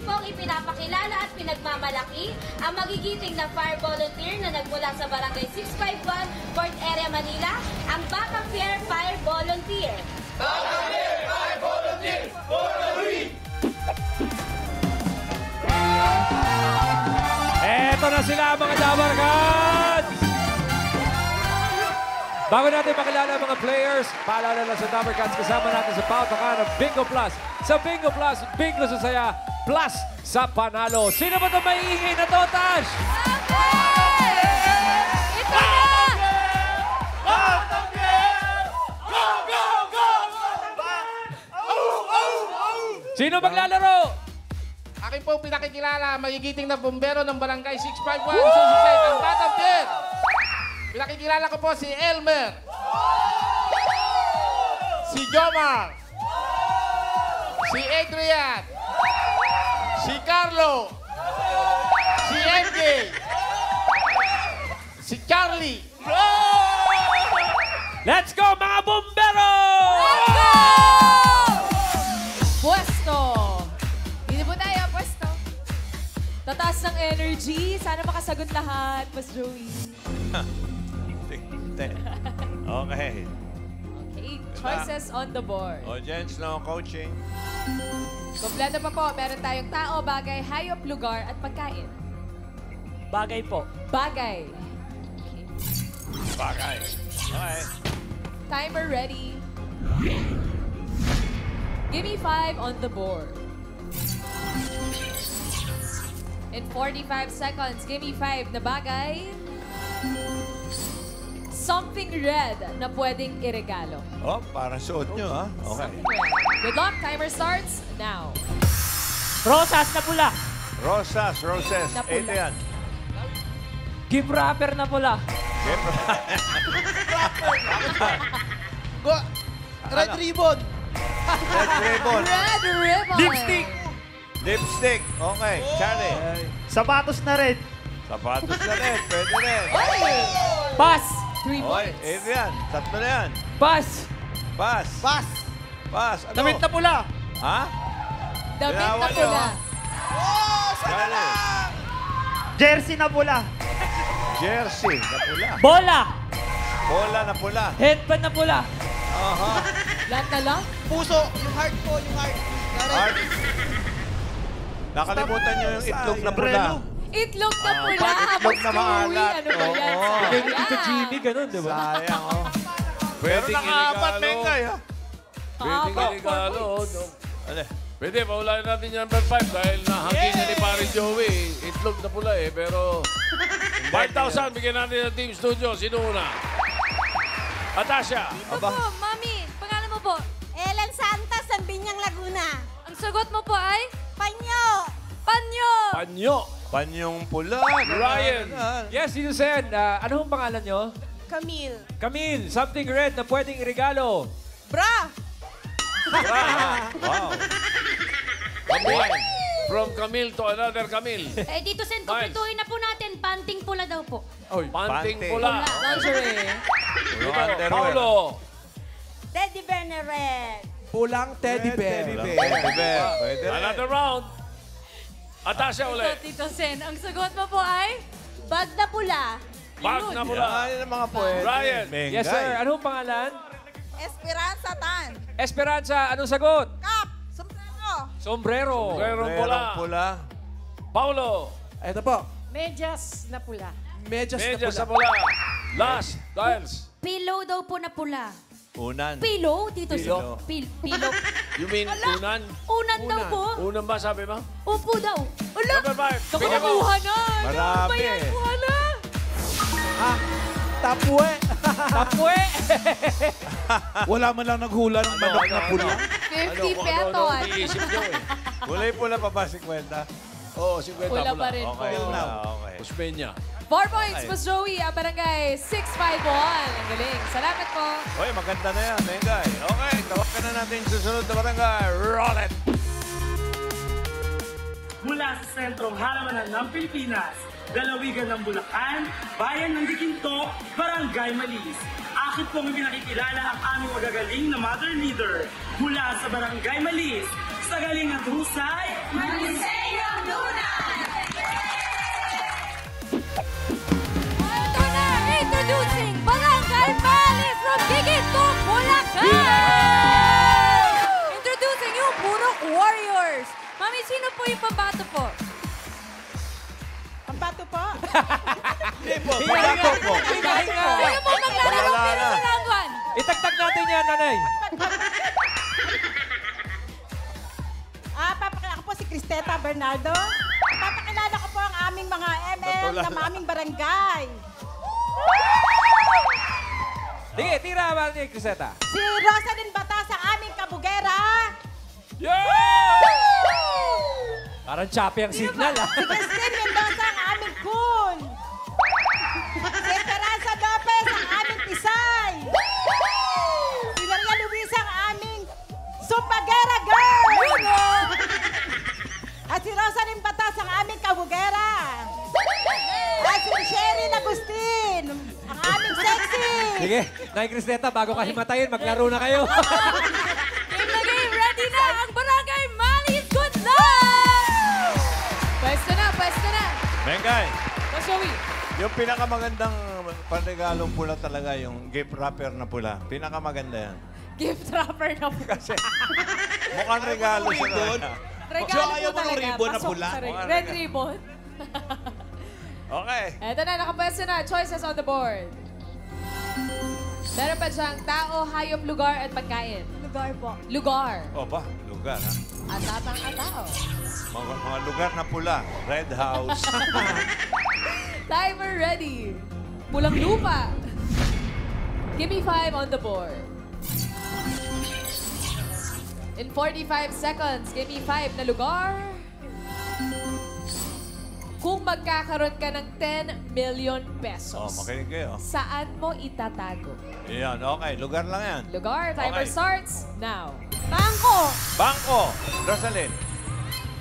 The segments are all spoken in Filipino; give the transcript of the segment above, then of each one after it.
pong ipinapakilala at pinagmamalaki ang magigiting na fire volunteer na nagmula sa Barangay 651, Port Area, Manila, ang Batang Fair Fire Volunteer. Batang Fair Fire Volunteer for the win! Eto na sila mga Dabarkans! Bago natin makilala ang mga players, paalala lang sa Dabarkans, kasama natin sa pautokan ng Bingo Plus. Sa Bingo Plus, Bingo sa saya, plus sa panalo. Sino ba ito maiingay na to, Tash? Ito na! Sino maglalaro? Akin po pinakikilala, magigiting na bumbero ng Barangay 651, Susisite, ang Batang Fair. Pinakikilala ko po si Elmer, si Jomar, si Adrian, si Carlo, si MJ, si Charlie. Let's go, mga bumbero! Pwesto! Dito po tayo, pwesto. Tataas ng energy. Sana makasagot lahat, Mas Joey. Okay. Okay, choices on the board. Audience, no coaching. Kompleto pa po. Meron tayong tao, bagay, hayop, lugar, at pagkain. Bagay po. Bagay. Bagay. Okay. Timer ready. Give me 5 on the board. In 45 seconds, give me 5 na bagay. Something red na pwedeng iregalo. Oh, para suot nyo, ha? Okay. Good luck. Timer starts now. Rosas na pula. Roses. Na pula. Adrian. Gift wrapper na pula. Red ribbon! Red ribbon. Red ribbon. Lipstick. Lipstick. Okay. Charlie. Sapatos na rin. Sapatos na rin. Pwede rin. Pass. 3 Okay. points. Adrian. Tatlo na yan. Pass. Pass. Pass! Pass. Ano? Damit na pula. Ha? Damit na Binawan nyo, pula. ha? Charlie. Jersey na pula. Jersey na pula. Bola. Bola na pula. Headband na pula. Aha. Lahat na lang? Puso! Yung heart po, yung heart. Art. Nakalimutan nyo yung itlog na pula. Itlog na pula. itlog na Mas maalat. Ano ba yan? Oo. Bigay ni Tito Jimmy, ganun, di ba? Sayang, oh. Pero Pwedeng naka-apat, iregalo. Mengay, ha? Pwedeng Apat, iregalo. 4 points. Ano? Pwede, paulahin natin yung number 5 dahil nahangin na ni Pare Joey. Itlog na pula eh, pero 5,000 bigyan natin ng Team Studio. Sino una? Atasha. Ito po, Mami. Pangalan mo po? Ellen Santos, San Binyang, Laguna. Ang sagot mo po ay? Panyo! Panyo! Panyo. Panyong pula. Ryan. Yes, Tito Sen. Ano ang pangalan nyo? Camille. Camille, something red na pwedeng iregalo. Bra! Wow. Camille. From Camille to another Camille. Eh, Tito Sen, kumpletuhin na po natin. Panting pula daw po. Panting Panting. pula. Lingerie. Yung underwear. Paulo. Teddy bear na red. Pulang teddy bear. Pwede bear. Pwede rin. Another round. Atasha Ito, ulit. Tito Sen, ang sagot mo po ay? Bag na pula. Bag na pula. Yan ang mga pwede. Ryan. Mengay. Yes, sir. Anong pangalan? Esperanza Tan. Esperanza, anong sagot? Kap! Sombrero. Sombrero. Merong pula. Merong pula. Paulo. Ito po. Medyas na pula. Medyas Medya na sa pula. pula. Last. Dials. Pillow daw po na pula. Unan. Pillow, Tito Sen? Pillow. Pillow. You mean unan? Unan daw po. Unan ba sabi mo? Upo daw. Ala, Number 5. Nakakuha na. Marami Bayan, eh. kuha na. Tapwe! Tapwe. Wala man lang naghula ng manok na pula. 50 Ano pesos. iniisip nyo eh? Kulay-pula pa ba 50? Oo, 50 Pula pula. pa rin po. Okay. Okay. Usmeña. 4 points, Ay. Mas Joey, ang barangay 651. Ang galing. Salamat po. Oy, maganda na yan, Mengay. Okay, tawagan na natin yung susunod na barangay. Roll it! Mula sa sentrong halamanan ng Pilipinas, lalawigan ng Bulacan, bayan ng Dikinto, Barangay Malis. Akit pong ipinakikilala ang aming magagaling na mother leader mula sa Barangay Malis. Sa galing at husay, Malisay Warriors. Mami, sino po yung pambato po? Pampato po. Hindi po. Hinga. Sino po maglalaro Wala pero na. sa round 1? Itagtag natin yan, nanay. Papakilala ko po si Cristeta Bernardo. Papakilala ko po ang aming mga ML na aming barangay. Sige, tira ba ni Criseta? Si Rosalyn Batas ang aming kabugera. Parang choppy ang signal, ah. Si Christine Mendoza ang aming cool. Si Esperanza Lopez ang aming pisay. Si Maria Luisa ang aming sumpagera girl. At si Rosalyn Batas ang aming kabugera. At si Sheryl Agustin ang aming sexy. Sige, Nay Criseta, bago ka himatayin, maglaro na kayo. Game na game, ready na ang Barangay Malis. Good luck! Pwesto na. Mengay, Boss Joey. yung pinakamagandang panigalong pula talaga, yung gift wrapper na pula. Pinakamaganda yan. Gift wrapper na po. Kasi mukhang regalo siya ribbon. na. Regalo So, ayaw po mo ng talaga. ribbon na Pasok pula? sa red- Mukhang Red regalo. ribbon. Okay. Eto na, nakapwesto na. Choices on the board. Meron pa siyang tao, hayop, lugar, at pagkain. Lugar po. Lugar. O ba, lugar ha? At tatang at tao. Mga lugar na pula. Red House. Timer ready. Pulang lupa. Give me 5 on the board. In 45 seconds, give me 5 na lugar. Kung magkakaroon ka ng 10 million Oh, pesos, makinig kayo. saan mo itatago? Yan, okay. Lugar lang yan. Lugar, timer Okay. starts now. Bangko. Bangko. Rosalyn.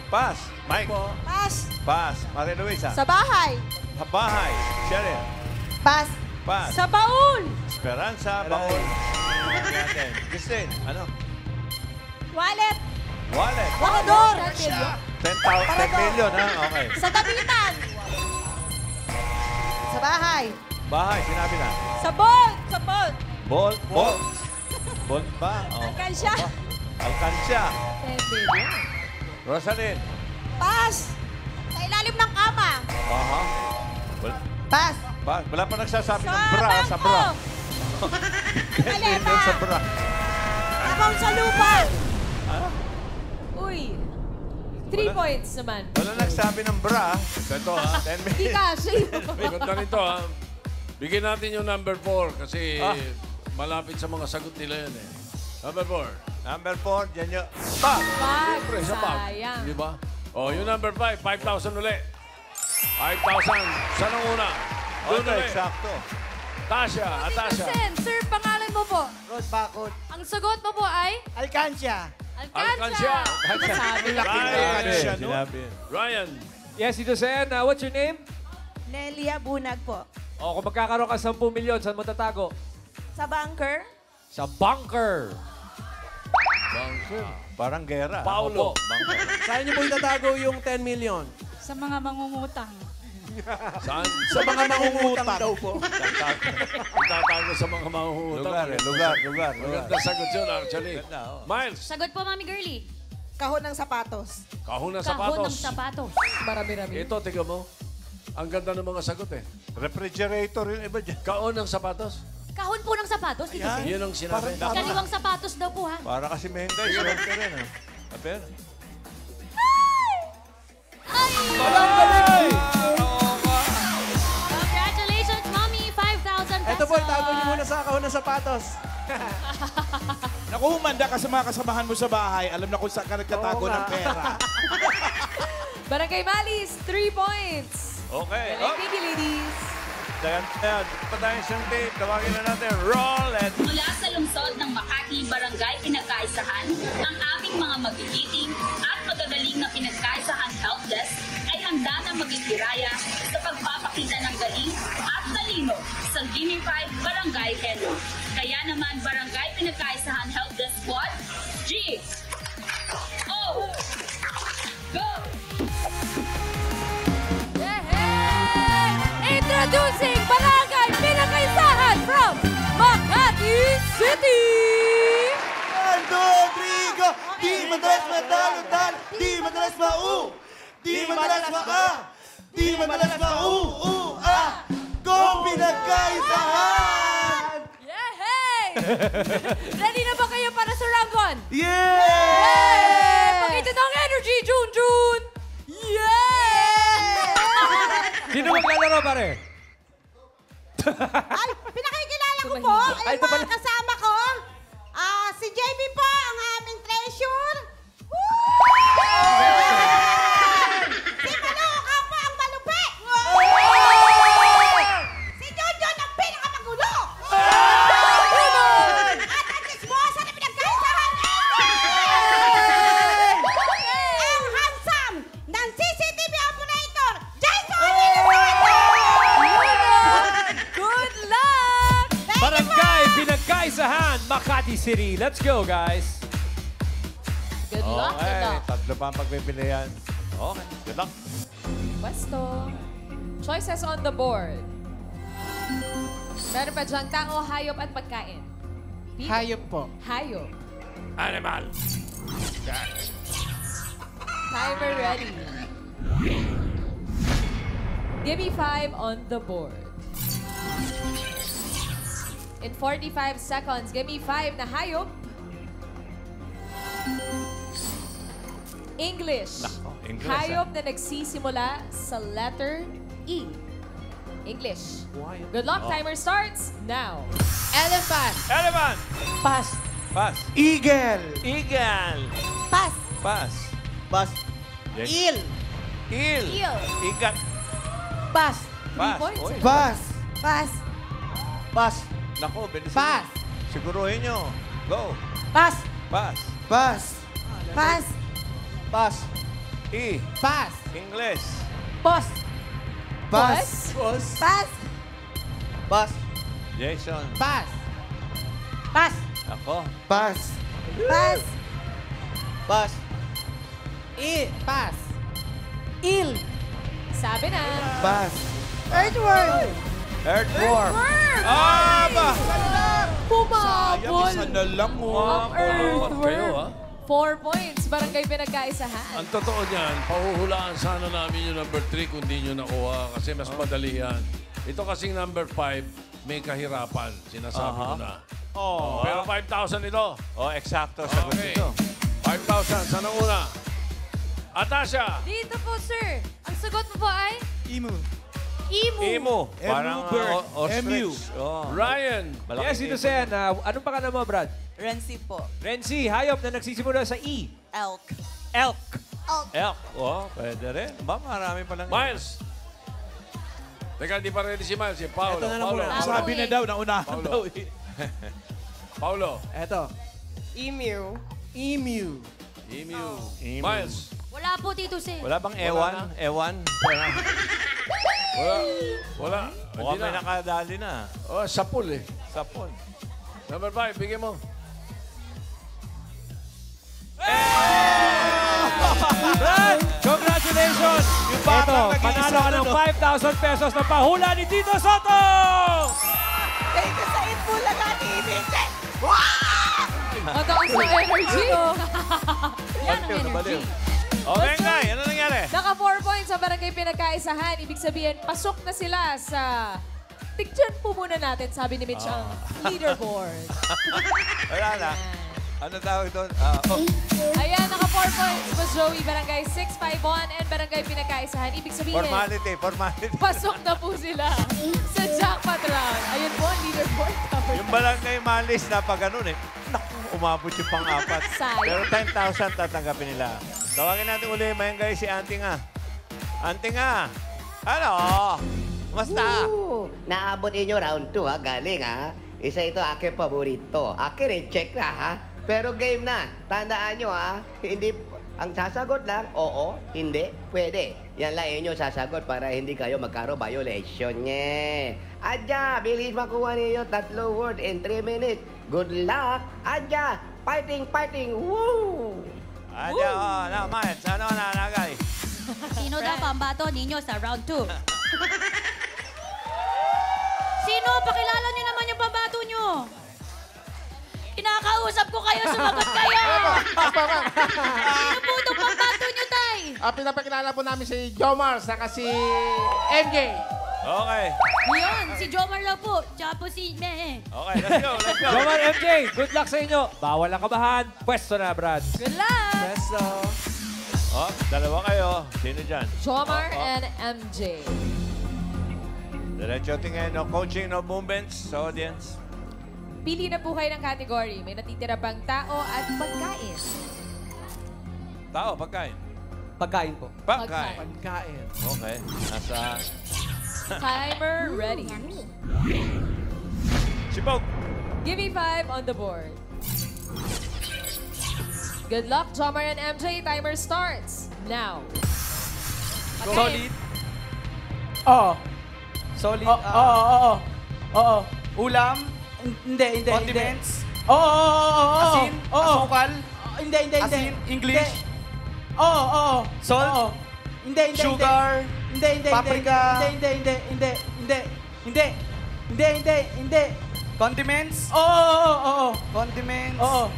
Pass. Mike. Pas. Pass. Maria Luisa. Sa bahay. Bahay. Cheryl. Pas. Pass. Sa baul. Esperanza. Baon. Natin. Christine. Ano? Wallet. Wallet. Wakador. 10 million, ha? Okay. Sa dapitan. Sa bahay. Bahay. Sinabi na. Sa bolt. Sa bolt. Bolt. Bolt. Bolt ba? Oh. Alkansya. Alkansya. 10 million. Rosalyn. Pas. Sa ilalim ng kama. Aha. Pas. Wala pa nagsasabi Sa ng bra. Sa bangko. bra. Kaleta. Million sa bra. Abang sa lupa. Uy, 3 points naman. Wala nagsabi ng bra. Ito ha. 10 Di million. kasi. Ganda nito ha. Bigyan natin yung number 4 kasi Ah. malapit sa mga sagot nila yan eh. Number 4. Number 4. Diyan nyo. Pa! Siyempre, sa bag. Sayang. Di ba? O, yung number 5, 5,000 ulit. 5,000. Saan ang una? Doon Okay, ulit. sakto. Tasha, Atasha. Sir, pangalan mo po. Rod Bakod. Ang sagot mo po ay Alkansya. Alcancia. Alcancia. Sabi lang. Ryan. Sinabi. Ryan. Yes, Tito Sen, what's your name? Nelia Bunag po. O, kung magkakaroon ka 10 milyon, saan mo tatago? Sa bunker. Sa bunker. Bunker. Parang gera. Paulo. Saan niyo po itatago yung 10 million? Sa mga mangungutang. Saan? Sa mga mangungutang daw po. Itatago sa mga mahuhutang. Lugar. Maganda sagot yun actually. Ganda, oh. Miles, Sagot po, Mami Girlie. Kahon ng sapatos. kahon ng Kahon ng sapatos. sapatos. Marami-rami. Ito, tingnan mo. Ang ganda ng mga sagot eh. Refrigerator yung iba dyan. Kahon ng sapatos. Kahon po ng sapatos, Tito Sen. Yun ang sinabi. Kaliwang sapatos daw po, ha? Para kasi Mengay. Swerte rin, ha? Aber? Congratulations, Mommy! 5,000 pesos. Ito po, itago niyo muna sa kahon ng sapatos. Naku, humanda ka sa mga kasamahan mo sa bahay. Alam na kung saan ka nagtatago Oo ng nga. pera. Barangay Malis, 3 points. Okay. Galing, baby ladies. Dayan. Pa tayo isang tape. Tawagin na natin. Roll it. Mula sa lungsod ng Makati Barangay Pinagkaisahan, ang aming mga magigiting at magagaling na Pinagkaisahan Help Desk ay handa na magigiraya sa pagpapakita ng galing at talino sa Gimme 5 Barangay Hello. Kaya naman Barangay Pinagkaisahan Help Desk Squad, G, O, Go! Introducing Barangay Pinagkaisahan from Makati City! 1, 2, 3, go! madalas matalo-talo. Di madalas ma-u. Di madalas ma-a. Di madalas ma-u-u-a. Kung pinagkaisahan. Yay! Ready na ba kayo para sa round 1? Yeah! Pakita ng energy, Junjun! Yeah! Sino maglalaro, pare? Ay, pinakikilala ko po. Ay, mga kasama ko. Si JB po, ang aming treasure. Si Maluka po, ang malupi. Si Junjun, ang pinakamagulo. At ang chismosa na pinagkaisahan. Ang handsome ng CCTV operator, Jason Elizondo. Good luck! Barangay Pinagkaisahan, Makati City. Let's go, guys. Good luck, good Okay, luck. tatlo pa ang pagpipilian. Okay, good luck. Pwesto. Choices on the board. Meron pa diyang tango, hayop at pagkain. Pili. Hayop po. Hayop. Animal. Timer ready. Give me 5 on the board. In 45 seconds, give me 5 na hayop. English. English, Hayop na nagsisimula sa letter E. English. Good luck. Timer starts now. Elephant. Elephant. Pass. Pass. Eagle. Eagle. Pass. Pass. Bas. Yes. Eel. Eel. Eel. Ikat. Pass. Pass. points. Oy. Bas. Pass. Bas. Nako, bilisin Pass. nyo. Siguruhin nyo. Go. Pass. Pass. Bas. Pass. Bas. E. Pass. English. Boss. Bas. Pass. Bas. Jason. Pass. Pass. Ako. Bas. Pass. Bas. Pass. Il. Sabi na. Bas. Earthworm. Earthworm. Ah, ba? Sayang, Pumabol. isa na lang, oh. Ang earthworm. Kayo, ha? 4 points. Barangay Pinagkaisahan. Ang totoo niyan, pahuhulaan sana namin yung number 3 kung di nyo nakuha kasi mas madali yan. Ito kasing number 5, may kahirapan. Sinasabi ko na. Oh. Pero 5,000 ito. Oh, eksakto. Sagot Okay. ito. 5,000. Saan ang una? Atasha. Dito po, sir. Ang sagot mo po ay? Emu. Emu. Emo. Parang bird. ostrich. Oh. Ryan. Malaki Yes, dito Sen. Anong pangalan mo, Brad? Renzi po. Renzi, hayop na nagsisimula sa E. Elk. Elk. Elk. Oh, pwede rin. Ba, marami palang. Miles. Teka, di pa ready si Miles. Si Paolo. Ito na lang Paolo. muna. Sabi na daw, naunahan Paulo. daw eh. Paulo. Eto. Emu. Emu. Emu. Emu. Miles. Wala po, Tito Sen. Wala bang ewan? na. Ewan? Wala. Wala. Mukhang Hindi may na. nakadali na. Oh, sapul eh. Sapon. Number 5, bigyan mo. Brad, congratulations! Yung batang Ito, nag-iisa, panalo ka ng ano? 5,000 pesos na pahula ni Tito Soto! Thank you sa Itbulaga TV. Mataas ang energy. Yan ang energy. Okay, Ngay. Ano nangyari? Naka 4 points sa Barangay Pinagkaisahan. Ibig sabihin, pasok na sila sa... Tignan po muna natin, sabi ni Mitch, ang leaderboard. Wala na. Ano tawag doon? Ayan, naka 4 points. Mas Joey, Barangay 651 and Barangay Pinagkaisahan. Ibig sabihin, Formality. Formality. pasok na po sila sa jackpot round. Ayun po, ang leaderboard. Yung barangay malis na pag ganun eh. Naku, umabot yung pang-apat. Sayang. Pero 10,000 tatanggapin nila. Tawagin natin uli Mayangay si Auntie nga. Auntie nga. Ano? Basta. Naabot inyo round 2 ha, galing ha. Isa ito aking paborito. Akin eh, check na ha. Pero game na. Tandaan nyo ha. Hindi, ang sasagot lang, oo, hindi, pwede. Yan lang inyo sasagot para hindi kayo magkaroon violation nye. Adya, bilis makuha niyo 3 word in 3 minutes. Good luck. Adya, fighting, fighting. Woo! Adya, oh, na, Miles. Ano na, nagay? Sino daw pambato ninyo sa round 2? Sino? Pakilala niyo naman yung pambato niyo. Kinakausap ko kayo, sumagot kayo! Sino po itong pambato nyo, Tay? Pinapakilala po namin si Jomar, saka si MJ. Okay. Yun, si Jomar lang po. Tsaka po si Meh. Okay, let's go, let's go. Jomar, MJ, good luck sa inyo. Bawal ang kabahan. Pwesto na, Brad. Good luck! Presto. Oh, dalawa kayo. Sino dyan? Jomar Oh, oh. and MJ. Diretso tingin, no coaching, no movements sa audience. Pili na po kayo ng category. May natitira pang tao at pagkain. Tao, pagkain. Pagkain po. Pagkain. Pagkain. Okay. Nasa... Timer ready. Sipog. Give me 5 on the board. Good luck, Jomar and MJ. Timer starts now. Solid. Oo. Solid. Oo. Ulam. Hindi. Condiments? Oo. Asin? Asukal? Hindi. Asin? English? Oo. Salt? Hindi. Sugar? Hindi. Paprika? Hindi. Condiments? Oo. Condiments? Oo.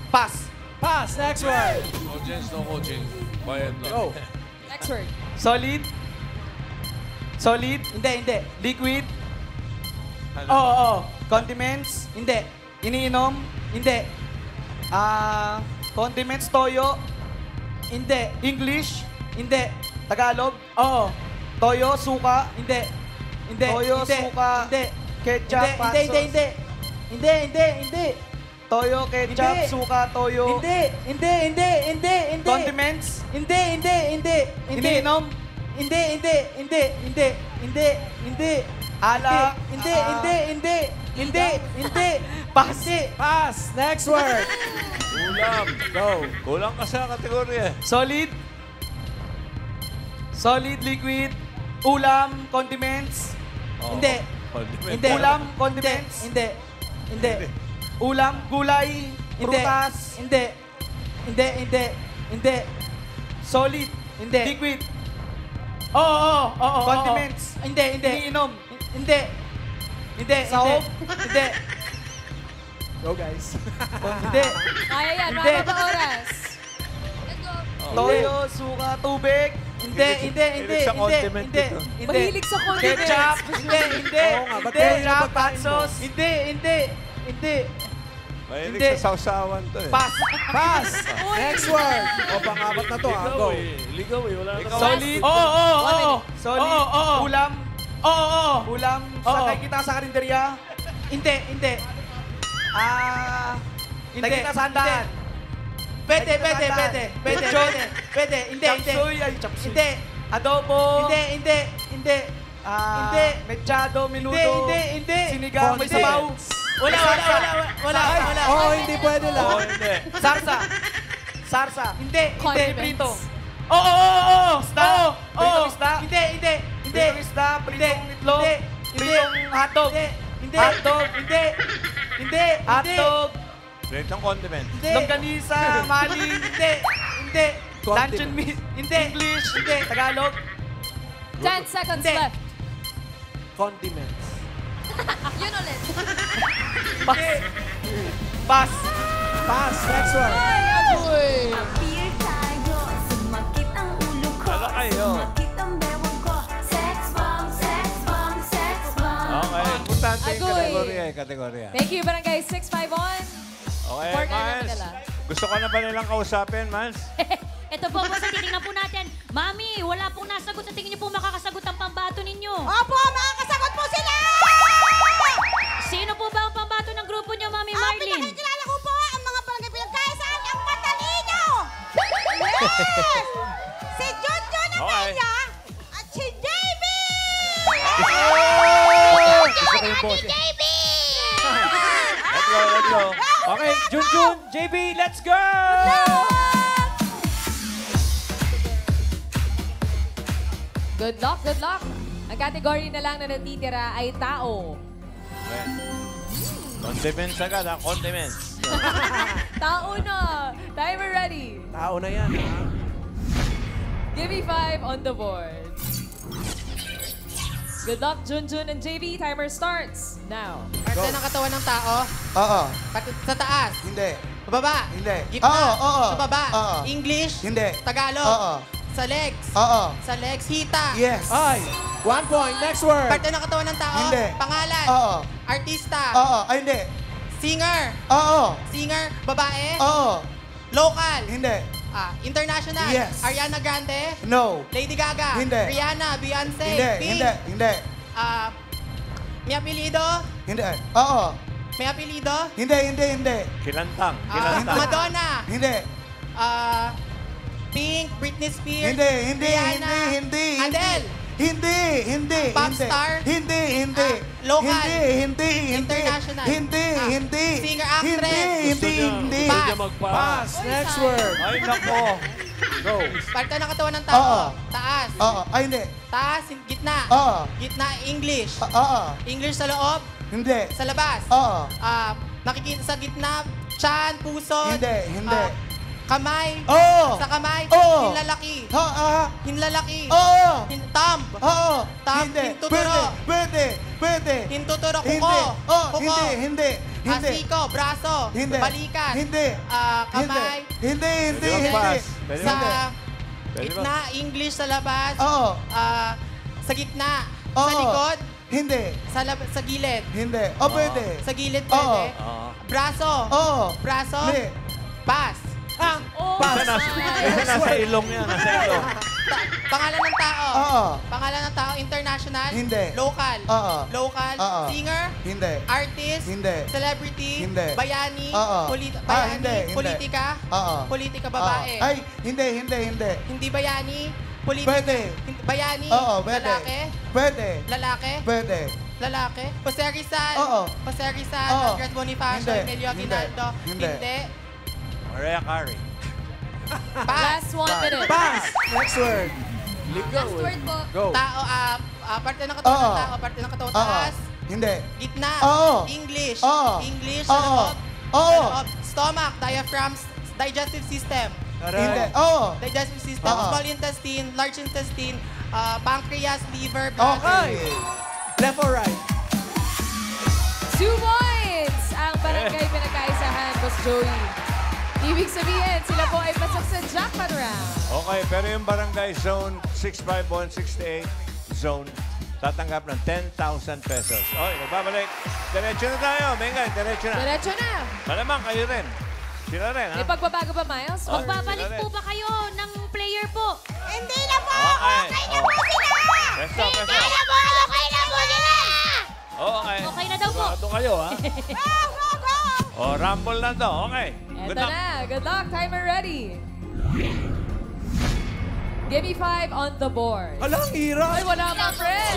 Pass. Pass. Next word. Audience, no coaching. Bayad lang. Go. Next word. Solid? Solid? Hindi. Liquid? Oo. Condiments? Hindi. Iniinom? Hindi. Condiments, toyo? Hindi. English? Hindi. Tagalog? Oo. Toyo, suka? Hindi. Toyo, suka, Hindi. ketchup, hot sauce? Hindi. Toyo, ketchup, Hindi. suka, toyo? Hindi. Condiments? Hindi. Iniinom? Hindi. Alak? Hindi. Pass. Pass. Next word. Ulam. Go. Kulang ka sa kategorya. Solid? Solid, liquid, ulam, condiments? Oo. Hindi. Condiments. Ulam, condiments? Hindi. Ulam, gulay, prutas? Hindi. Solid, Hindi. liquid, Oo. condiments? Hindi. Iniinom? Hindi. Sahog? Hindi. Go, guys. Hindi. Kaya yan, Hindi. mga oras. Toyo, suka, tubig? Hindi. Hilig sa condiment ito. Mahilig sa condiments. Ketchup? Hindi. Oo nga, ba't ketchup, hot sauce? Hindi. Mahilig Hindi. sa sausawan to eh. Pass. Pass. Next word. O, pang-apat na to, ha? Ligaw Go. eh. Ligaw eh. Wala na. Solid? Oo. Solid? Oo. Ulam? Oo. Ulam? Oo. Sa nakikita sa karinderya? Hindi. Hindi. Nakikita sa handaan? Pwede. Hindi. Chapsuy? Ay, chapsuy. Hindi. Adobo? Hindi. Hindi. Mechado, minuto? Hindi. Sinigang, may sabaw? Wala. Oo, hindi pwede lang. Oo, hindi. Sarsa? Hindi. Prito? Oo. Isda? Pritong isda? Hindi. Pritong isda? Pritong itlog? Pritong hotdog? Hindi. Hotdog? Hindi. Hotdog? Pritong condiment. Longganisa? Maling? Hindi. Luncheon meat? English? Tagalog? 10 seconds Hindi. left. Condiments. Yun ulit. Pass. Pass. Next one. Ay, agoy. Ano kayo? Okay. Importante yung Agoy. kategorya. Thank you, Barangay 651. Okay, Fort Area Mans. Manila. Gusto ka na ba nilang kausapin, Mans? Ito po sa titingnan po natin. Mami, wala pong nasagot. Sa tingin niyo po makakasagot ang pambato ninyo. Opo, makakasagot po sila! Sino po ba ang pambato ng grupo niyo, Mami Ang Marlene? pinakikilala ko po ang mga barangay pinagkaisaan ang matalino! Yes! Si Junjun Amaya at si JB! Gusto ko yung boss. JB! Let's go. Okay, Junjun, JB, let's go! Good luck. Ang category na lang na natitira ay tao. Okay. Condiments agad, ha? Condiments. Tao na. Timer ready. Tao na yan, ha? Give me 5 on the board. Good luck, Junjun and JB. Timer starts now. Parte ng katawan ng tao. Oo. Sa taas. Hindi. Baba. Hindi. Gitna. Oo. Sa baba. Oo. English. Hindi. Tagalog. Oo. Sa legs. Oo. Sa legs. Hita. Yes. Ay, 1 point. Next word. Parte ng katawan ng tao. Hindi. Pangalan. Oo. Artista. Oo. Ay, hindi. Singer. Oo. Singer. Babae. Oo. Local. Hindi. International. Yes. Ariana Grande. No. Lady Gaga. Hindi. Rihanna. Beyonce. Hindi. Pink. Hindi. Hindi. May apelido. Hindi. Oo. May apelido. Hindi. Hindi. Hindi. Kilantang. Madonna. Hindi. Pink. Britney Spears. Hindi. Hindi. Rihanna. Hindi. Adele. Hindi. Hindi. Pop Hindi. star. Hindi. Hindi. Local. Hindi. Hindi. Hindi. International. Hindi. Hindi. Singer, actress. Hindi. Hindi. Gusto niya magpass. Pass. Next word. Ay, nako. Go. Parte ng katawan ng tao. Oo. Taas. Oo. Ay, hindi. Taas. Gitna. Oo. Gitna. English. Oo. English sa loob. Hindi. Sa labas. Oo. Nakikita sa gitna. Tiyan. Puso. Hindi. Hindi. Kamay. Oo. Sa kamay. Oo. Hinlalaki. Hinlalaki. Oo. Thumb. Oo. Thumb. Hindi. Hintuturo. Pwede. Pwede. Hintuturo. Hindi. Kuko. Oh, Kuko. hindi. Hindi. Hindi. Siko. Braso. Hindi. Balikan. Hindi. Kamay. Hindi. Hindi. Pwede Hindi. mag-pass. Pwede Sa mag- Pwede gitna. English sa labas. Oo. Sa gitna. Oo. Sa likod. Hindi. Sa gilid. Hindi. O, pwede. Sa gilid Oo. pwede. Braso. Oo. Braso. Hindi. Pass. Isa nasa ilong yan. Nasa ilong. Pangalan ng tao. Oo. Pangalan ng tao. International. Hindi. Local. Oo. Local. Oo. Singer. Hindi. Artist. Hindi. Celebrity. Hindi. Bayani. Oo. Bayani. Hindi. Politika. Oo. Politika babae. Ay, hindi. Hindi. Hindi. Hindi bayani. Politika. Pwede. Bayani. Oo, pwede. Lalaki. Pwede. Lalaki. Pwede. Lalaki. Jose Rizal. Oo. Jose Rizal. Oo. Andres Bonifacio. Hindi. Emilio Hindi. Aguinaldo. Hindi. Mariah Carey. Last 1 minute. Pass. Next word. Last word po. Go. Tao. Parte ng katawan ng tao. Parte ng katawan. Taas. Hindi. Gitna. Oo. English. Oo. English. Sa Oo. loob. Oo. Sa loob. Stomach. Diaphragm. Digestive system. Hindi. Oo. Digestive system. Oo. Small intestine. Large intestine. Pancreas. Liver. Blood. Okay. Left or right? 2 points ang barangay pinagkaisahan, Boss Joey. Ibig sabihin, sila po ay pasok sa jackpot round. Okay, pero yung barangay zone 65168 zone, tatanggap ng 10,000 pesos. Okay, magbabalik. Diretso na tayo. Mengay, diretso na. Diretso na. Malamang kayo rin. Sila rin, ha? May pagbabago ba, Miles? Oh. Magbabalik po ba kayo ng player po? Hindi na po! Okay. Okay na po sila! Presto, presto. Hindi na po! Okay na po sila! Okay. Okay na daw po. Sigurado kayo, ha? Go, go, go! O, rumble na to. Okay. Eto Good luck. na. Good luck. Timer ready. Give me 5 on the board. Alang, hirap. Ay, wala pa, friend.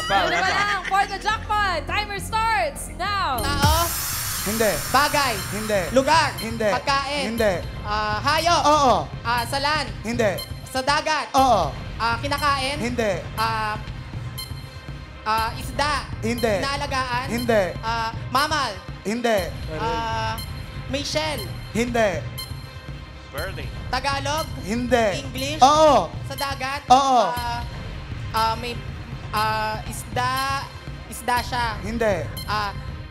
Wala pa lang. For the jackpot. Timer starts now. Tao. Hindi. Bagay. Hindi. Lugar. Hindi. Pagkain. Hindi. Hayop. Oo. Sa land. Hindi. Sa dagat. Oo. Kinakain. Hindi. Isda. Hindi. Inaalagaan. Hindi. Mammal. Hindi. May shell. Hindi. Birdie. Tagalog. Hindi. English. Oo. Sa dagat. Oo. May isda. Isda siya. Hindi.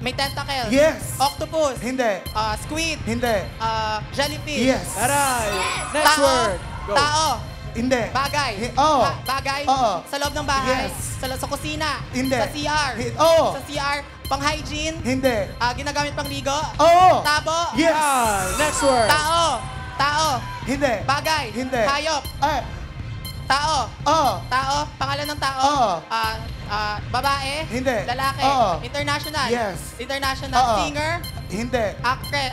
May tentacles. Yes. Octopus. Hindi. Squid. Hindi. Jellyfish. Yes. Aray. Next Tao. word. Go. Tao. Hindi. Bagay. Oo. Bagay. Oo. Sa loob ng bahay. Yes. Sa kusina. Hindi. Sa CR. Oo. Sa CR. Pang-hygiene. Hindi. Ginagamit pang ligo. Oo. Tabo. Yes. Next word. Tao. Tao. Hindi. Bagay. Hindi. Hayop. Ay. Tao. Oo. Tao. Pangalan ng tao. Oo. Babae. Hindi. Lalaki. Oo. International. Yes. International. Oo. Singer. Hindi. Actor.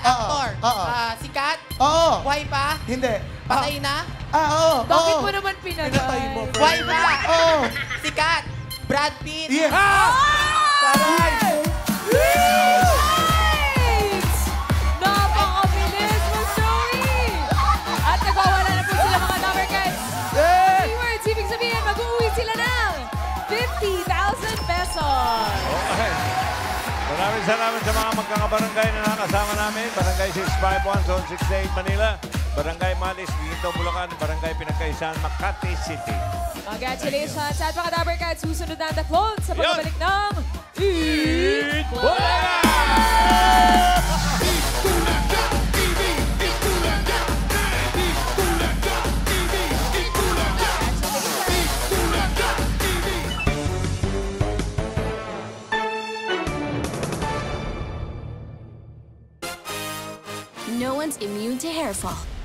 Oo. Sikat. Oo. Buhay pa. Hindi. Patay na. Oo. Bakit Oo. mo naman pinatay? Buhay pa. Oo. Sikat. Brad Pitt. Yes. Taray. Nice! Napakabilis mo, Joey! At nagwawala na po sila mga number cards. Keywords, ibig sabihin, mag-uwi sila ng 50,000 pesos. Okay. Maraming salamat sa mga magkakabarangay na nakasama namin. Barangay 651, Zone 68, Manila. Barangay Malis, Ginto, Bulacan. Barangay Pinagkaisahan, Makati City. Congratulations at mga number cards. Susunod na ang taklon sa pagbabalik ng Eat Bulacan! everyone's immune to hair fall.